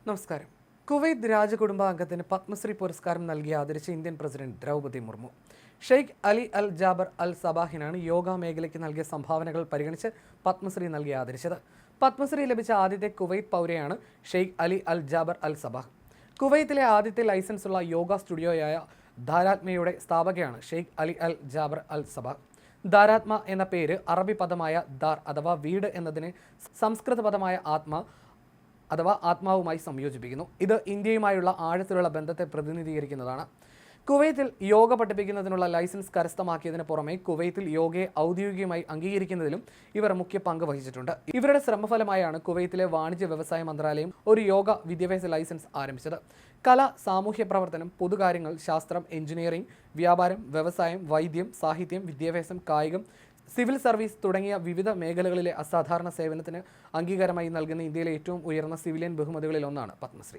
നമസ്കാരം. കുവൈത്ത് രാജകുടുംബാംഗത്തിന് പത്മശ്രീ പുരസ്കാരം നൽകി ആദരിച്ച Indian president Droupadi Murmu. Sheikh Ali Al Jaber Al സബാഹിനാണ് യോഗ മേഖലയ്ക്ക് നൽകിയ സംഭാവനകൾ പരിഗണിച്ച് പത്മശ്രീ നൽകി ആദരിച്ചത്. പത്മശ്രീ ലഭിച്ച ആദ്യത്തെ കുവൈത്ത് പൗരയാണ് Sheikh Ali Al Jaber Al Sabah. കുവൈത്തിലെ ആദ്യത്തെ ലൈസൻസുള്ള യോഗ സ്റ്റുഡിയോയായ ധാരാത്മയുടെ സ്ഥാപകയാണ് Sheikh Ali Al Jaber Al Sabah. Dharatma എന്ന പേര് അറബി പദമായ ദാർ അഥവാ വീട് എന്നതിനെ സംസ്കൃത പദമായ ആത്മാവുമായി സംയോജിപ്പിക്കുന്നു. ഇത് ഇന്ത്യയുമായുള്ള ആഴത്തിലുള്ള ബന്ധത്തെ പ്രതിനിധീകരിക്കുന്നതാണ്. കുവൈത്തിൽ യോഗ പഠിപ്പിക്കുന്നതിനുള്ള ലൈസൻസ് കരസ്ഥമാക്കിയതിന് പുറമെ കുവൈത്തിൽ യോഗയെ ഔദ്യോഗികമായി അംഗീകരിക്കുന്നതിലും ഇവർ മുഖ്യ പങ്ക് വഹിച്ചിട്ടുണ്ട്. ഇവരുടെ ശ്രമഫലമായാണ് കുവൈത്തിലെ വാണിജ്യ വ്യവസായ മന്ത്രാലയം ഒരു യോഗ വിദ്യാഭ്യാസ ലൈസൻസ് ആരംഭിച്ചത്. കല, സാമൂഹ്യ പ്രവർത്തനം, പൊതുകാര്യങ്ങൾ, ശാസ്ത്രം, എഞ്ചിനീയറിംഗ്, വ്യാപാരം, വ്യവസായം, വൈദ്യം, സാഹിത്യം, വിദ്യാഭ്യാസം, കായികം, സിവിൽ സർവീസ് തുടങ്ങിയ വിവിധ മേഖലകളിലെ അസാധാരണ സേവനത്തിന് അംഗീകാരമായി നൽകുന്ന ഇന്ത്യയിലെ ഏറ്റവും ഉയർന്ന സിവിലിയൻ ബഹുമതികളിൽ ഒന്നാണ് പത്മശ്രീ.